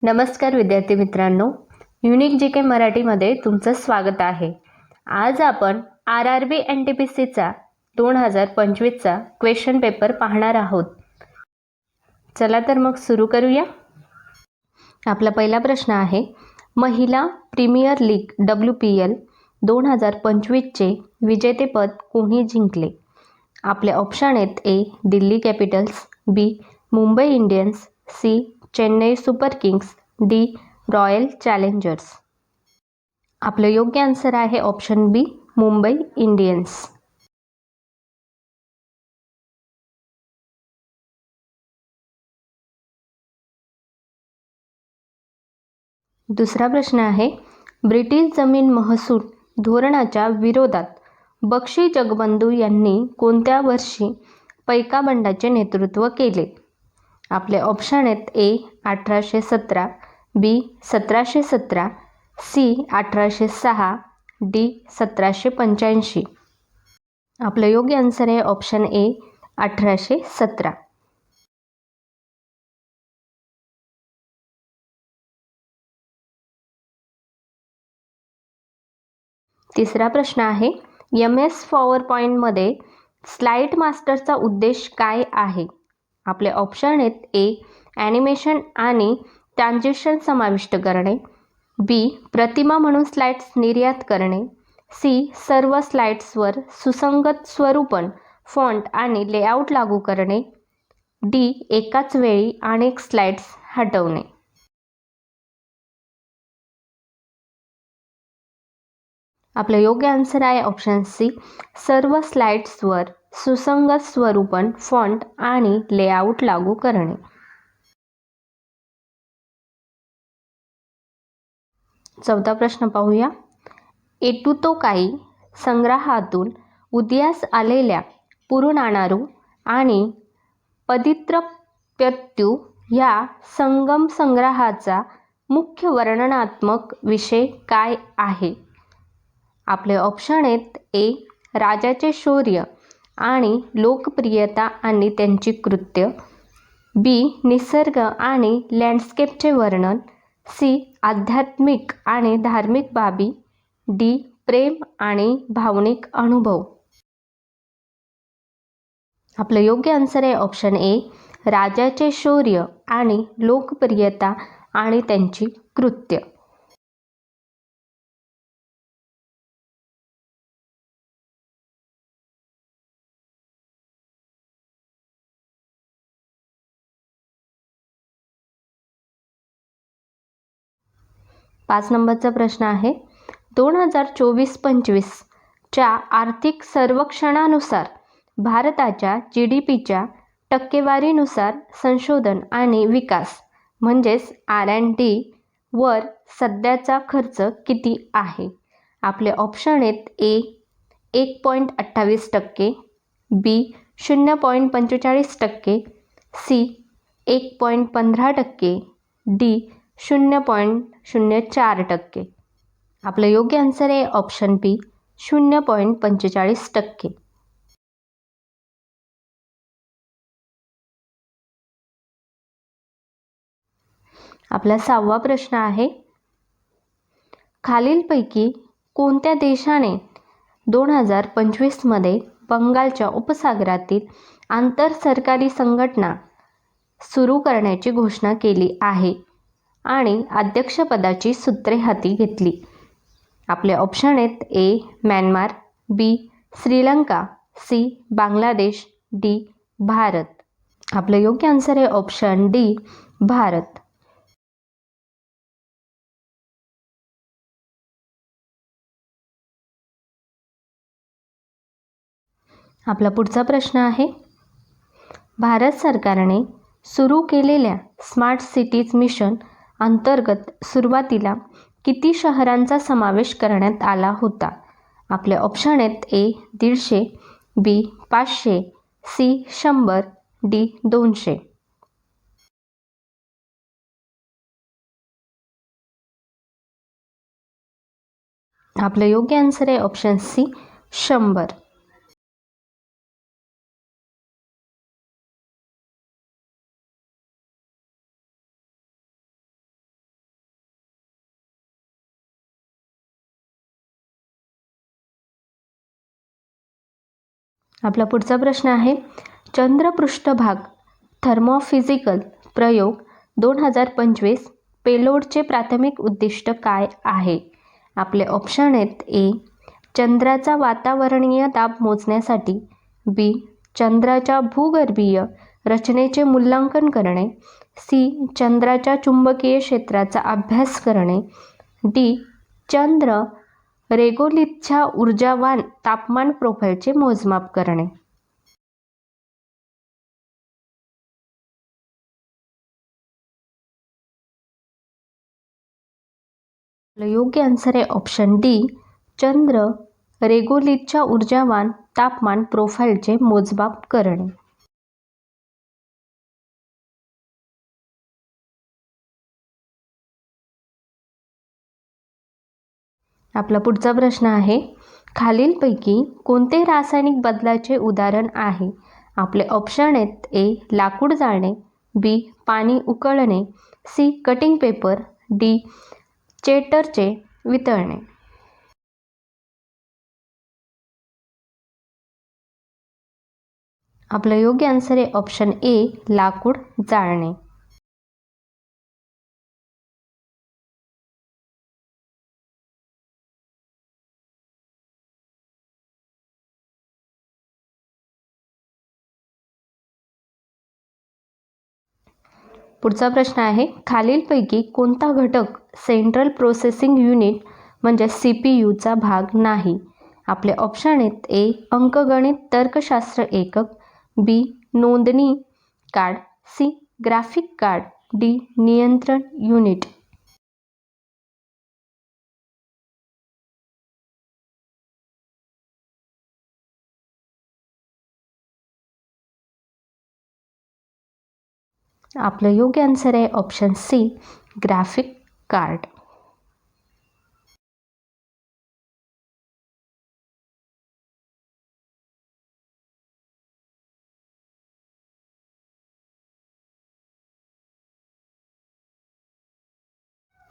नमस्कार विद्यार्थी मित्रांनो, युनिक जी के मराठीमध्ये तुमचं स्वागत आहे. आज आपण RRB NTPCचा 2025चा क्वेश्चन पेपर पाहणार आहोत. चला तर मग सुरू करूया. आपला पहिला प्रश्न आहे, महिला प्रीमियर लीग WPL 2025चे विजेतेपद कोणी जिंकले? आपले ऑप्शन आहेत: A Delhi Capitals, B Mumbai Indians, C Chennai Super Kings, D Royal Challengers. आपलं योग्य आन्सर आहे ऑप्शन बी मुंबई इंडियन्स. दुसरा प्रश्न आहे, ब्रिटिश जमीन महसूल धोरणाच्या विरोधात बक्षी जगबंधू यांनी कोणत्या वर्षी पैका बंडाचे नेतृत्व केले? आपले ऑप्शन आहेत: ए 1817, बी 1717, सी 1806, डी 1785. आपलं योग्य आन्सर आहे ऑप्शन ए 1817. तिसरा प्रश्न आहे, MS PowerPointमध्ये स्लाइड मास्टरचा उद्देश काय आहे? आपले ऑप्शन आहेत: ए ॲनिमेशन आणि ट्रान्झिशन समाविष्ट करणे, बी प्रतिमा म्हणून स्लाइड्स निर्यात करणे, सी सर्व स्लाइड्सवर सुसंगत स्वरूपन फॉन्ट आणि लेआउट लागू करणे, डी एकाच वेळी अनेक स्लाइड्स हटवणे. आपलं योग्य आन्सर आहे ऑप्शन सी सर्व स्लाइड्सवर सुसंगत स्वरूपन फॉन्ट आणि लेआउट लागू करणे. चौथा प्रश्न पाहूया. एटुतोकाई संग्रहातून उदयास आलेल्या पुरुनानारू आणि पदित्रप्यत्यू या संगम संग्रहाचा मुख्य वर्णनात्मक विषय काय आहे? आपले ऑप्शन आहेत: ए राजाचे शौर्य आणि लोकप्रियता आणि त्यांची कृत्य, बी निसर्ग आणि लँडस्केपचे वर्णन, सी आध्यात्मिक आणि धार्मिक बाबी, डी प्रेम आणि भावनिक अनुभव. आपलं योग्य आन्सर आहे ऑप्शन ए राजाचे शौर्य आणि लोकप्रियता आणि त्यांची कृत्य. पाच नंबरचा प्रश्न आहे, 2024-25 च्या आर्थिक सर्वेक्षणानुसार भारताच्या GDPच्या टक्केवारीनुसार संशोधन आणि विकास म्हणजेच R&D वर सध्याचा खर्च किती आहे? आपले ऑप्शन आहेत: ए 1.28%, बी 0.45%, सी 1.15%, डी 0.04%. आपलं योग्य आन्सर आहे ऑप्शन बी 0.45%. आपला सहावा प्रश्न आहे, खालीलपैकी कोणत्या देशाने 2025 मध्ये बंगालच्या उपसागरातील आंतर सरकारी संघटना सुरू करण्याची घोषणा केली आहे आणि अध्यक्षपदाची सूत्रे हाती घेतली? आपले ऑप्शन आहेत: ए म्यानमार, बी श्रीलंका, सी बांगलादेश, डी भारत. आपलं योग्य आन्सर आहे ऑप्शन डी भारत. आपला पुढचा प्रश्न आहे, भारत सरकारने सुरू केलेल्या स्मार्ट सिटीज मिशन अंतर्गत सुरुवातीला किती शहरांचा समावेश करण्यात आला होता? आपले ऑप्शन आहेत: ए 150, बी 500, सी 100, डी 200. आपलं योग्य आन्सर आहे ऑप्शन सी 100. आपला पुढचा प्रश्न आहे, चंद्रपृष्ठभाग थर्मोफिजिकल प्रयोग 2025 पेलोडचे प्राथमिक उद्दिष्ट काय आहे? आपले ऑप्शन आहेत, ए. चंद्राचा वातावरणीय दाब मोजण्यासाठी, बी. चंद्राच्या भूगर्भीय रचनेचे मूल्यांकन करणे, सी. चंद्राच्या चुंबकीय क्षेत्राचा अभ्यास करणे, डी. चंद्र रेगोलिथच्या ऊर्जावान तापमान प्रोफाइलचे मोजमाप करणे. योग्य आन्सर आहे ऑप्शन डी. चंद्र रेगोलिथच्या ऊर्जावान तापमान प्रोफाइलचे मोजमाप करणे. आपला पुढचा प्रश्न आहे, खालीलपैकी कोणते रासायनिक बदलाचे उदाहरण आहे? आपले ऑप्शन आहेत, ए. लाकूड जाळणे, बी. पाणी उकळणे, सी. Cutting paper, D. चेटरचे वितळणे. आपलं योग्य आन्सर आहे ऑप्शन ए. लाकूड जाळणे. पुढचा प्रश्न आहे, खालीलपैकी कोणता घटक सेंट्रल प्रोसेसिंग युनिट म्हणजे सीपीयूचा भाग नाही? आपले ऑप्शन आहेत, ए. अंकगणित तर्कशास्त्र एकक, बी. नोंदणी card, C. Graphic card, D. नियंत्रण युनिट. आपलं योग्य आन्सर आहे ऑप्शन सी. Graphic card.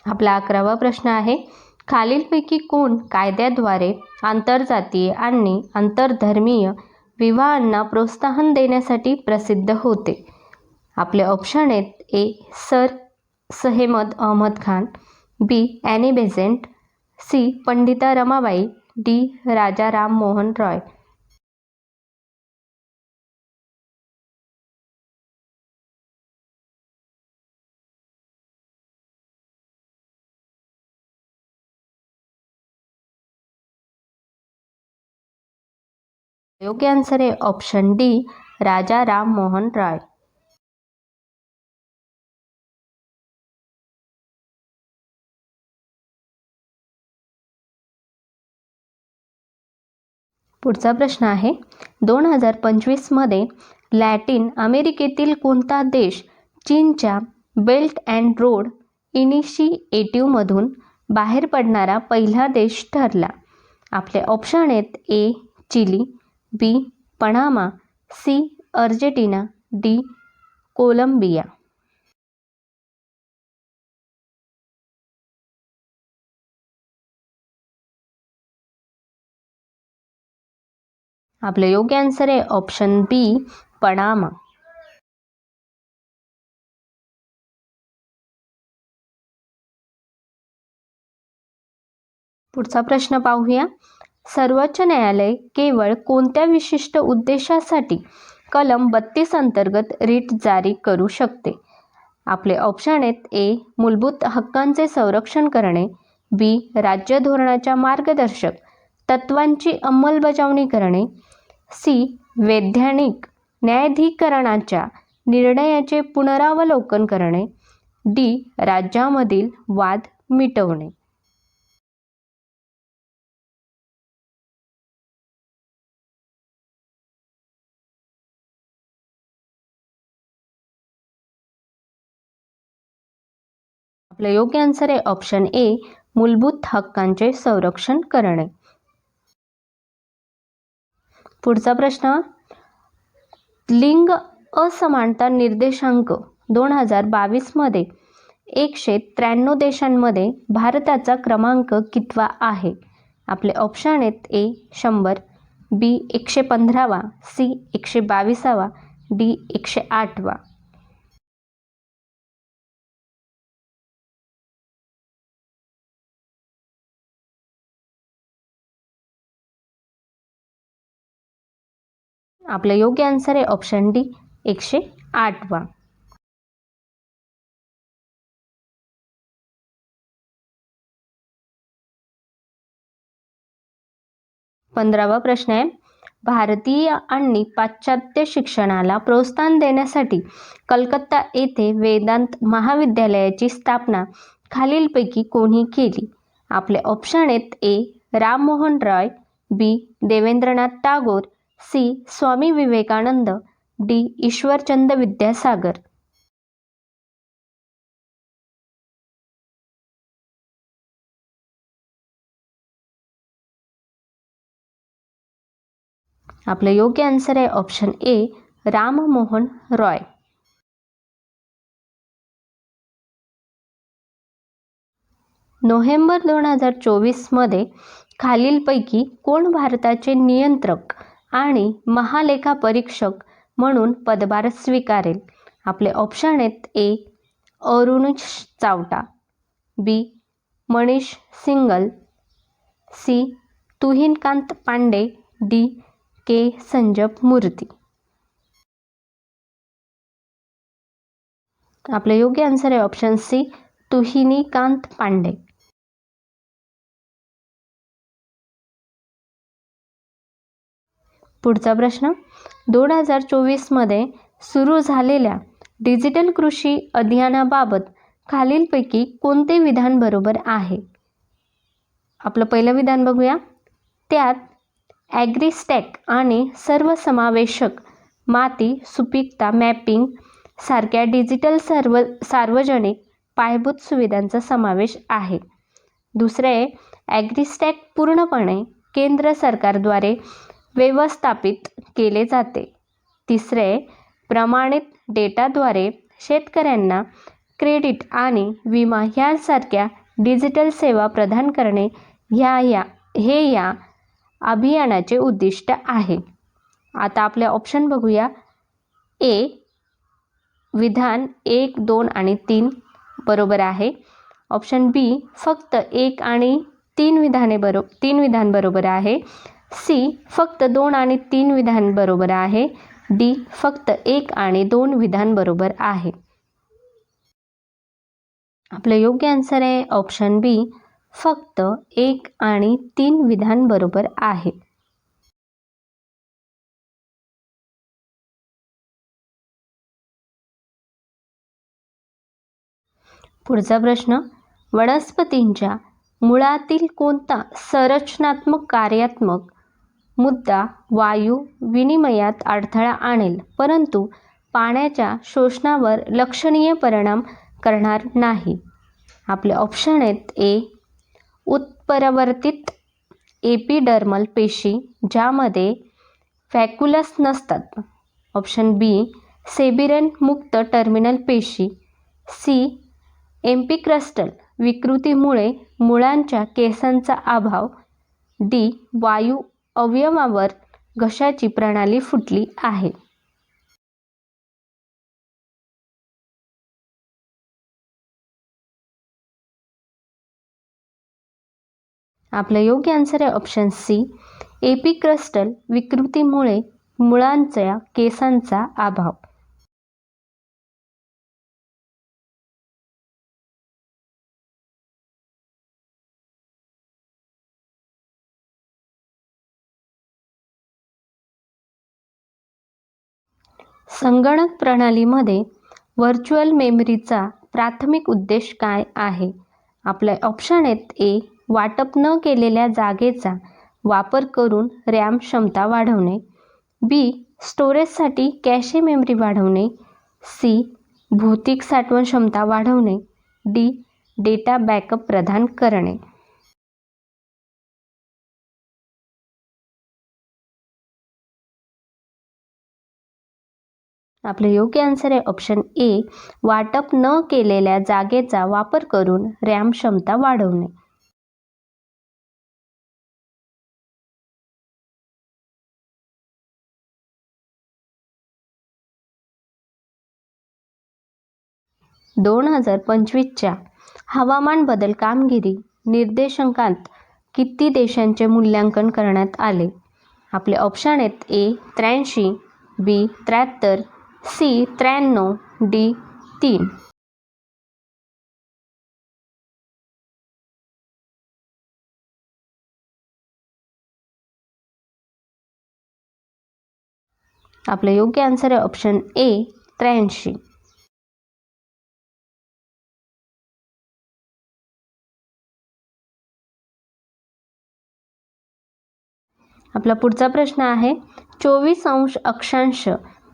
आपला 11वा प्रश्न आहे, खालीलपैकी कोण कायद्याद्वारे आंतरजातीय आणि आंतरधर्मीय विवाहांना प्रोत्साहन देण्यासाठी प्रसिद्ध होते? आपले ऑप्शन आहेत, ए. सर सहेमद Ahmad Khan, B. Annie Besant, C. Pandita Ramabai, D. Raja Rammohan Roy. योग्य आन्सर आहे ऑप्शन डी. राजा राममोहन रॉय. पुढचा प्रश्न आहे, 2025 मध्ये लॅटिन अमेरिकेतील कोणता देश चीनच्या बेल्ट अँड रोड इनिशिएटिव्हमधून बाहेर पडणारा पहिला देश ठरला? आपले ऑप्शन आहेत, A. Chile, B. Panama, C. Argentina, D. Colombia. आपलं योग्य आन्सर आहे ऑप्शन बी. पनामा. पुढचा प्रश्न पाहूया, सर्वोच्च न्यायालय केवळ कोणत्या विशिष्ट उद्देशासाठी कलम 32 अंतर्गत रिट जारी करू शकते? आपले ऑप्शन आहेत, ए. मूलभूत हक्कांचे संरक्षण करणे, बी. राज्य धोरणाच्या मार्गदर्शक तत्त्वांची अंमलबजावणी करणे, सी. वैधानिक न्यायाधिकरणाच्या निर्णयाचे पुनरावलोकन करणे, डी. राज्यामधील वाद मिटवणे. आपलं योग्य आन्सर आहे ऑप्शन ए. मूलभूत हक्कांचे संरक्षण करणे. पुढचा प्रश्न, लिंग असमानता निर्देशांक 2022 मध्ये 193 देशांमध्ये भारताचा क्रमांक कितवा आहे? आपले ऑप्शन आहेत, ए. 100, बी 115वा, सी 122वा, डी 108वा. आपलं योग्य आन्सर आहे ऑप्शन डी 108वा. 15वा प्रश्न आहे, भारतीय आणि पाश्चात्य शिक्षणाला प्रोत्साहन देण्यासाठी कलकत्ता येथे वेदांत महाविद्यालयाची स्थापना खालीलपैकी कोणी केली? आपले ऑप्शन आहेत ए राममोहन रॉय, बी देवेंद्रनाथ टागोर, सी स्वामी विवेकानंद, डी ईश्वरचंद विद्यासागर. आपलं योग्य आन्सर आहे option A Rammohan Roy. November 2024 मध्ये खालीलपैकी कोण भारताचे नियंत्रक आणि महालेखापरीक्षक म्हणून पदभार स्वीकारेल? आपले ऑप्शन आहेत A Arunish Chawla, B Manish Singhal, C Tuhinkanta Pandey, D K Sanjay Murthy. आपलं योग्य आन्सर आहे ऑप्शन सी तुहिनीकांत पांडे. पुढचा प्रश्न, 2024 मध्ये सुरू झालेल्या डिजिटल कृषी अभियानाबाबत खालीलपैकी कोणते विधान बरोबर आहे? आपलं पहिलं विधान बघूया. त्यात ॲग्रिस्टॅक आणि सर्वसमावेशक माती सुपीकता मॅपिंग सारख्या डिजिटल सार्वजनिक पायाभूत सुविधांचा समावेश आहे. दुसरे, ॲग्रिस्टॅक पूर्णपणे केंद्र सरकारद्वारे व्यवस्थापित केले जाते. तिसरे, प्रमाणित डेटाद्वारे शेतकऱ्यांना क्रेडिट आणि विमा यांसारख्या डिजिटल सेवा प्रदान करणे हे या अभियानाचे उद्दिष्ट आहे. आता आपले ऑप्शन बघूया. ए विधान 1, 2 आणि 3 बरोबर आहे. ऑप्शन बी फक्त 1 आणि 3 विधान बरोबर आहे. सी फक्त 2 आणि 3 विधान बरोबर आहे. डी फक्त 1 आणि 2 विधान बरोबर आहे. आपलं योग्य आन्सर आहे ऑप्शन बी फक्त 1 आणि 3 विधान बरोबर आहे. पुढचा प्रश्न, वनस्पतींच्या मुळातील कोणता संरचनात्मक कार्यात्मक मुद्दा वायू विनिमयात अडथळा आणेल परंतु पाण्याच्या शोषणावर लक्षणीय परिणाम करणार नाही? आपले ऑप्शन आहेत ए उत्परिवर्तित एपिडर्मल पेशी ज्यामध्ये फॅक्युलस नसतात. ऑप्शन बी सेबिरन मुक्त टर्मिनल पेशी, सी एम्पिक्रस्टल विकृतीमुळे मुळांच्या केसांचा अभाव, डी वायू अवयवावर घशाची प्रणाली फुटली आहे. आपलं योग्य आन्सर आहे ऑप्शन सी एपिक्रस्टल विकृतीमुळे मुळांच्या केसांचा अभाव. संगणक प्रणालीमध्ये व्हर्च्युअल मेमरीचा प्राथमिक उद्देश काय आहे? आपले ऑप्शन आहेत ए वाटप न केलेल्या जागेचा वापर करून रॅम क्षमता वाढवणे, बी स्टोरेजसाठी कॅशे मेमरी वाढवणे, सी भौतिक साठवण क्षमता वाढवणे, डी डेटा बॅकअप प्रदान करणे. आपले योग्य आन्सर आहे ऑप्शन ए वाटप न केलेल्या जागेचा वापर करून रॅम क्षमता वाढवणे. 2025च्या हवामान बदल कामगिरी निर्देशांकात किती देशांचे मूल्यांकन करण्यात आले? आपले ऑप्शन आहेत ए 83, बी 73, सी 93, डी 3. आपलं योग्य आन्सर आहे ऑप्शन ए 83. आपला पुढचा प्रश्न आहे 24 अंश अक्षांश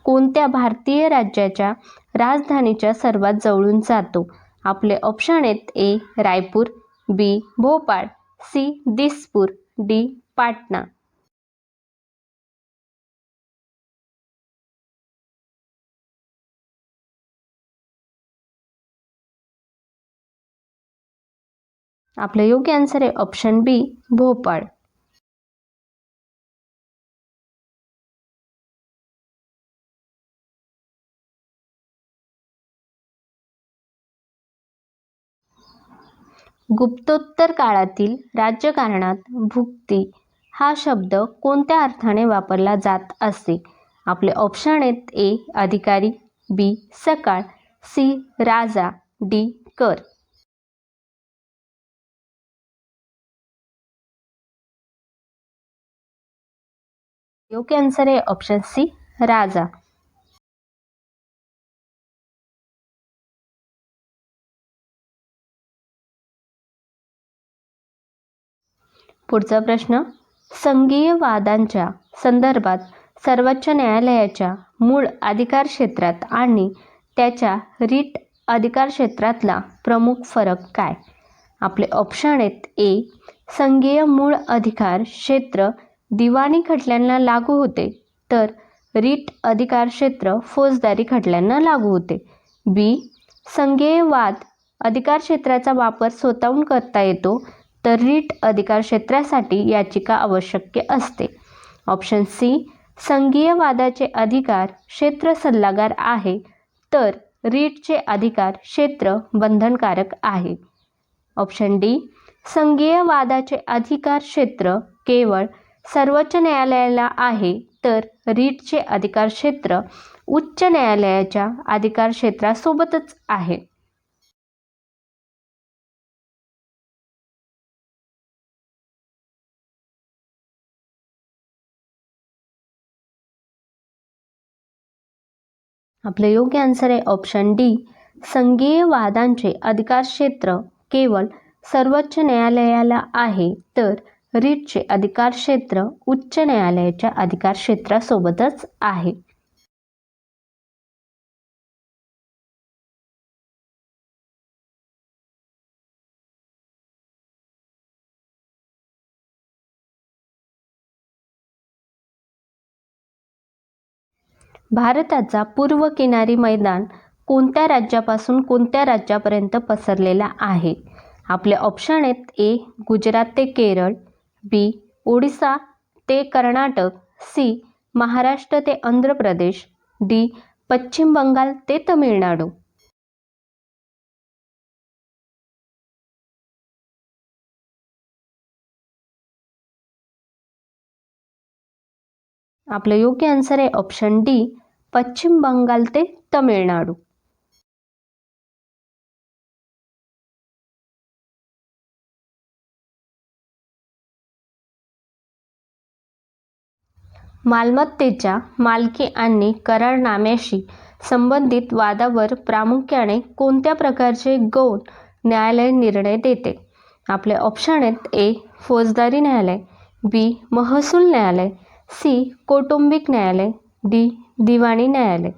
कोणत्या भारतीय राज्याच्या राजधानीच्या सर्वात जवळून जातो? आपले ऑप्शन आहेत ए रायपूर, बी भोपाळ, सी दिसपूर, डी पाटणा. आपलं योग्य आन्सर आहे ऑप्शन बी भोपाळ. गुप्तोत्तर काळातील राज्यकारणात भुक्ती हा शब्द कोणत्या अर्थाने वापरला जात असे? आपले ऑप्शन आहेत ए अधिकारी, बी सकाळ, सी राजा, डी कर. योग्य आन्सर आहे ऑप्शन सी राजा. पुढचा प्रश्न संघीय वादांच्या संदर्भात सर्वोच्च न्यायालयाच्या मूळ अधिकार क्षेत्रात आणि त्याच्या रिट अधिकार क्षेत्रातला प्रमुख फरक काय? आपले ऑप्शन आहेत ए संघीय मूळ अधिकार क्षेत्र दिवाणी खटल्यांना लागू होते तर रिट अधिकार क्षेत्र फौजदारी खटल्यांना लागू होते. बी संघीय वाद अधिकार क्षेत्राचा वापर स्वतःहून करता येतो तर रिट अधिकार क्षेत्रासाठी याचिका आवश्यक असते. ऑप्शन सी संघीय वादाचे अधिकार क्षेत्र सल्लागार आहे तर रिटचे अधिकार क्षेत्र बंधनकारक आहे. ऑप्शन डी संघीय वादाचे अधिकार क्षेत्र केवळ सर्वोच्च न्यायालयाला आहे तर रिटचे अधिकार क्षेत्र उच्च न्यायालयाच्या अधिकार क्षेत्रासोबतच आहे. आपलं योग्य आन्सर आहे ऑप्शन डी संघीय वादांचे अधिकार क्षेत्र केवळ सर्वोच्च न्यायालयाला आहे तर रिटचे अधिकार क्षेत्र उच्च न्यायालयाच्या अधिकार क्षेत्रासोबतच आहे. भारताचा पूर्व किनारी मैदान कोणत्या राज्यापासून कोणत्या राज्यापर्यंत पसरलेला आहे? आपले ऑप्शन आहेत ए गुजरात ते केरळ, बी ओडिसा ते कर्नाटक, सी महाराष्ट्र ते आंध्र प्रदेश, डी पश्चिम बंगाल ते तमिळनाडू. आपलं योग्य आन्सर आहे ऑप्शन डी पश्चिम बंगाल ते तमिळनाडू. मालमत्तेच्या मालकी आणि करारनाम्याशी संबंधित वादावर प्रामुख्याने कोणत्या प्रकारचे गौण न्यायालय निर्णय देते? आपले ऑप्शन आहेत ए फौजदारी न्यायालय, बी महसूल न्यायालय, सी कौटुंबिक न्यायालय, डी दिवाणी न्यायालय.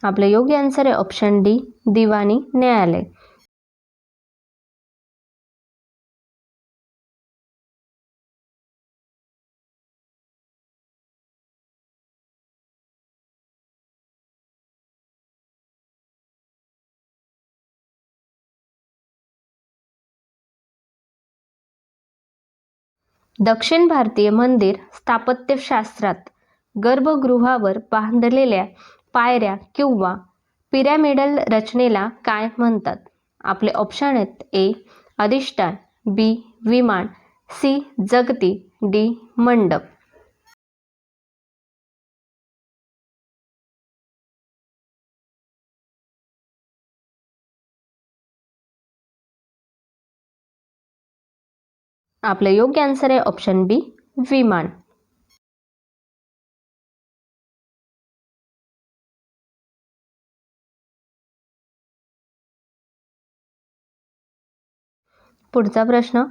आपलं योग्य आन्सर आहे ऑप्शन डी दिवाणी न्यायालय. दक्षिण भारतीय मंदिर स्थापत्यशास्त्रात गर्भगृहावर बांधलेल्या पायऱ्या किंवा पिरॅमिडल रचनेला काय म्हणतात? आपले ऑप्शन आहेत: ए अधिष्ठान, बी विमान, सी जगती, डी मंडप. आपलं योग्य आन्सर आहे ऑप्शन बी विमान. पुढचा प्रश्न,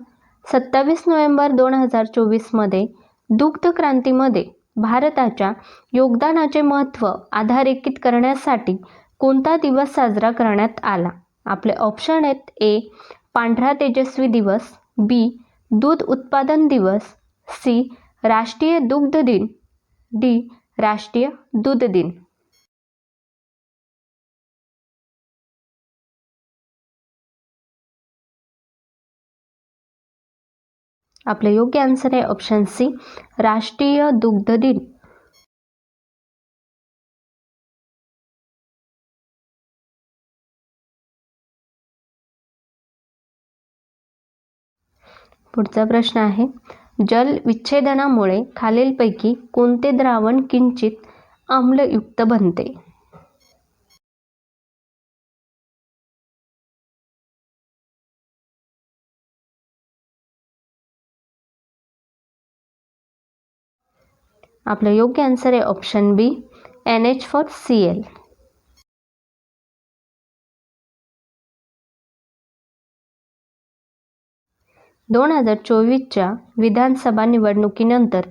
27 नोव्हेंबर 2024 मध्ये दुग्ध क्रांतीमध्ये भारताच्या योगदानाचे महत्त्व अधोरेखित करण्यासाठी कोणता दिवस साजरा करण्यात आला? आपले ऑप्शन आहेत: ए पांढरा तेजस्वी दिवस, बी दूध उत्पादन दिवस, सी राष्ट्रीय दुग्ध दिन, डी राष्ट्रीय दूध दिन. आपले योग्य आन्सर आहे ऑप्शन सी राष्ट्रीय दुग्ध दिन. पुढचा प्रश्न आहे, जल विच्छेदनामुळे खालीलपैकी कोणते द्रावण किंचित आम्लयुक्त बनते? आपलं योग्य आन्सर आहे ऑप्शन बी NH4Cl. - 2024च्या विधानसभा निवडणुकीनंतर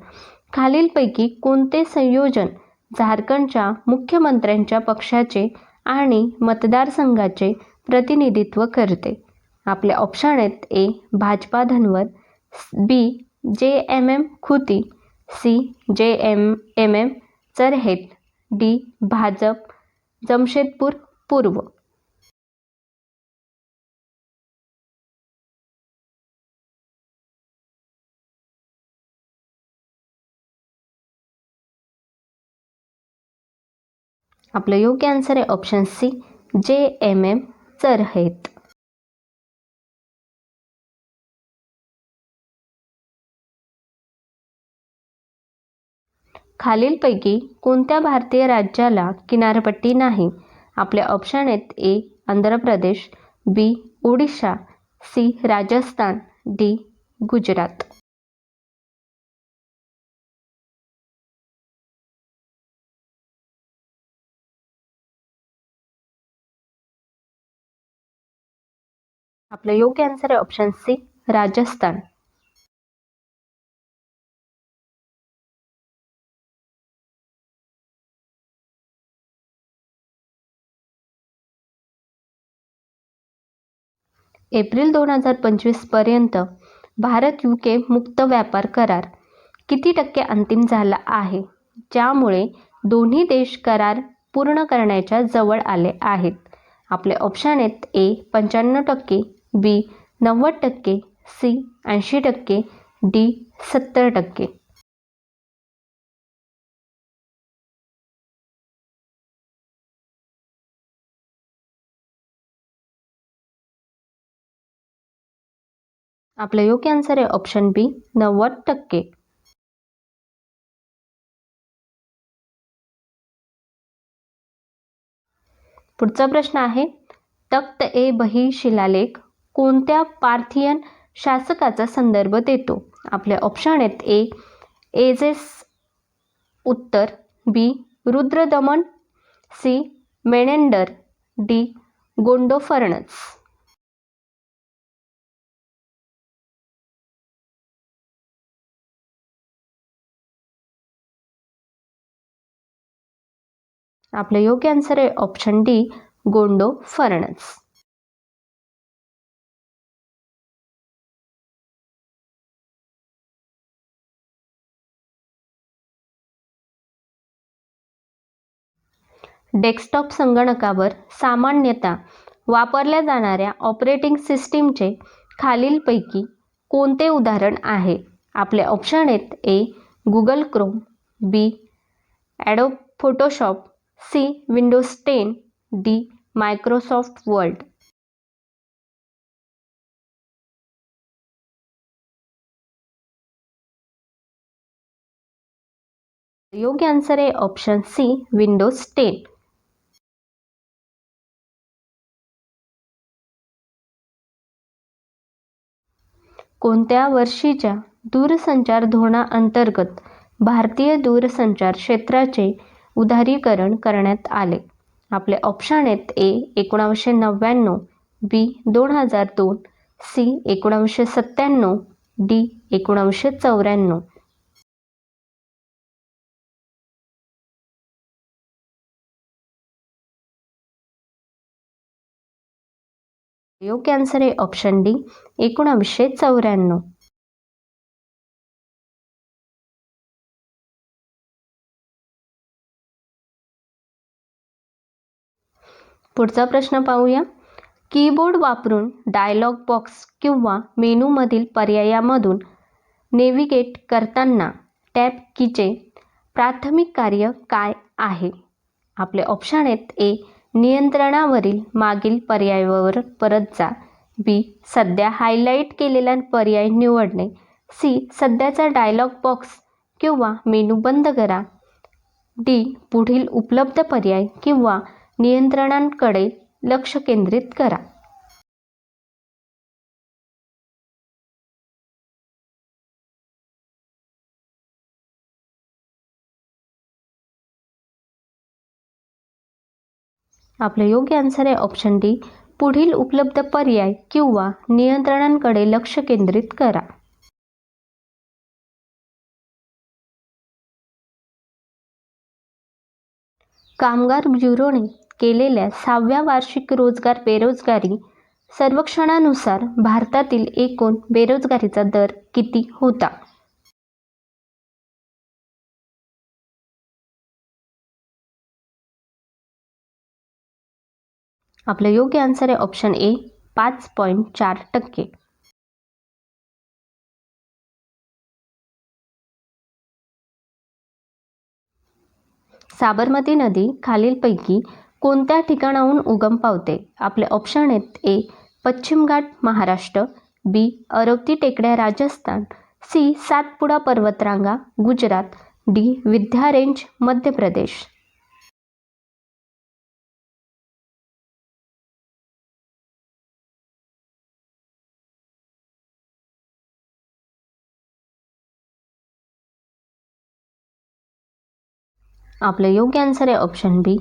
खालीलपैकी कोणते संयोजन झारखंडच्या मुख्यमंत्र्यांच्या पक्षाचे आणि मतदारसंघाचे प्रतिनिधित्व करते? आपले ऑप्शन आहेत: A Bhajpa Dhanwar, B JMM Khunti, C JMM चरहेट, डी भाजप जमशेदपूर पूर्व. आपलं योग्य आन्सर आहे ऑप्शन सी JMM चरहेट. खालीलपैकी कोणत्या भारतीय राज्याला किनारपट्टी नाही? आपले ऑप्शन आहेत: ए आंध्र प्रदेश, बी ओडिशा, सी राजस्थान, डी गुजरात. आपलं योग्य आन्सर आहे ऑप्शन सी राजस्थान. एप्रिल 2025 पर्यंत भारत UK मुक्त व्यापार करार किती टक्के अंतिम झाला आहे, ज्यामुळे दोन्ही देश करार पूर्ण करण्याच्या जवळ आले आहेत? आपले ऑप्शन आहेत: ए 95%, बी 90%, सी 80%, डी 70%. आपलं योग्य आन्सर आहे ऑप्शन बी 90%. पुढचा प्रश्न आहे, तख्त ए बही शिलालेख कोणत्या पार्थियन शासकाचा संदर्भ देतो? आपले ऑप्शन आहेत: ए एजेस उत्तर, बी रुद्रदमन, सी मेनेंडर, डी गोंडोफर्णस. आपलं योग्य आन्सर आहे ऑप्शन डी गोंडोफर्णस. डेस्कटॉप संगणकावर सामान्यतः वापरल्या जाणाऱ्या ऑपरेटिंग सिस्टीमचे खालीलपैकी कोणते उदाहरण आहे? आपले ऑप्शन आहेत: A Google Chrome, B Adobe Photoshop, C Windows 10, D Microsoft Word. योग्य आन्सर आहे ऑप्शन सी विंडोज 10. कोणत्या वर्षीच्या दूरसंचार धोरणाअंतर्गत भारतीय दूरसंचार क्षेत्राचे उदारीकरण करण्यात आले? आपले ऑप्शन आहेत ए 1999, बी 2002, सी 1997, डी 1994. योग्य आन्सर आहे ऑप्शन डी 1994. पुढचा प्रश्न पाहूया. कीबोर्ड वापरून डायलॉग बॉक्स किंवा मेनूमधील पर्यायामधून नेव्हिगेट करताना टॅब कीचे प्राथमिक कार्य काय आहे? आपले ऑप्शन आहेत ए नियंत्रणावरील मागील पर्यायावर परत जा, बी सध्या हायलाईट केलेला पर्याय निवडणे, सी सध्याचा डायलॉग बॉक्स किंवा मेनू बंद करा, डी पुढील उपलब्ध पर्याय किंवा नियंत्रणांकडे लक्ष केंद्रित करा. आपले योग्य आन्सर आहे ऑप्शन डी पुढील उपलब्ध पर्याय किंवा नियंत्रणांकडे लक्ष केंद्रित करा. कामगार ब्युरोने केलेल्या 6व्या वार्षिक रोजगार बेरोजगारी सर्वेक्षणानुसार भारतातील एकूण बेरोजगारीचा दर किती होता? आपलं योग्य आन्सर आहे ऑप्शन ए 5.4%. साबरमती नदी खालीलपैकी कोणत्या ठिकाणाहून उगम पावते? आपले ऑप्शन आहेत ए पश्चिम घाट महाराष्ट्र, बी अरवती टेकड्या राजस्थान, सी सातपुडा पर्वतरांगा गुजरात, डी विंध्य रेंज मध्य प्रदेश. आपलं योग्य आन्सर आहे ऑप्शन बी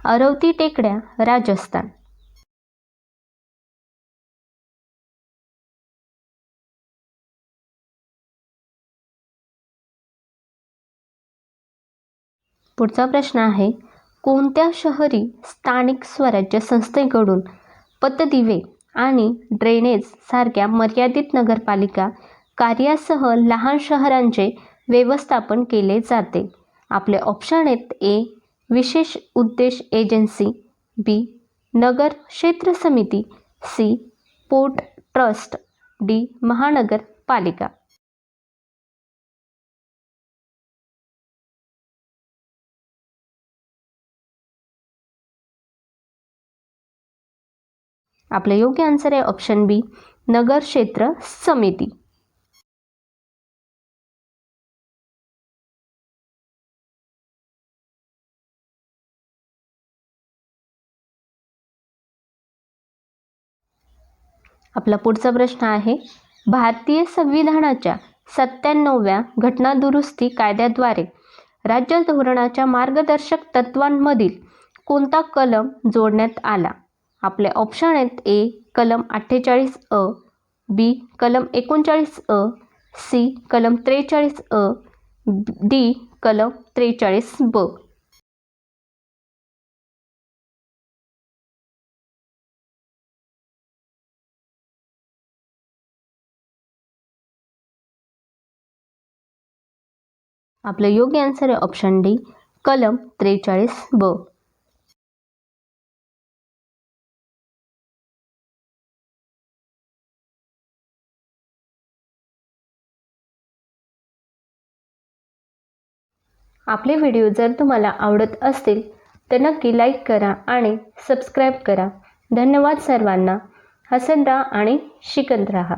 अरवती टेकड्या राजस्थान. पुढचा प्रश्न आहे कोणत्या शहरी स्थानिक स्वराज्य संस्थेकडून पतदिवे आणि ड्रेनेज सारख्या मर्यादित नगरपालिका कार्यासह लहान शहरांचे व्यवस्थापन केले जाते? आपले ऑप्शन आहेत ए विशेष उद्देश एजन्सी, बी नगर क्षेत्र समिती, सी पोर्ट ट्रस्ट, डी महानगरपालिका. आपले योग्य आन्सर आहे ऑप्शन बी नगर क्षेत्र समिती. आपला पुढचा प्रश्न आहे भारतीय संविधानाच्या 97व्या घटनादुरुस्ती कायद्याद्वारे राज्य धोरणाच्या मार्गदर्शक तत्वांमधील कोणता कलम जोडण्यात आला? आपले ऑप्शन आहेत ए कलम 48 अ, बी कलम 39 अ, सी कलम 43 अ, डी कलम 43 ब. आपलं योग्य आन्सर आहे ऑप्शन डी कलम 43 ब. आपले व्हिडिओ जर तुम्हाला आवडत असतील तर नक्की लाईक करा आणि सबस्क्राईब करा. धन्यवाद सर्वांना. हसत राहा आणि शिकत राहा.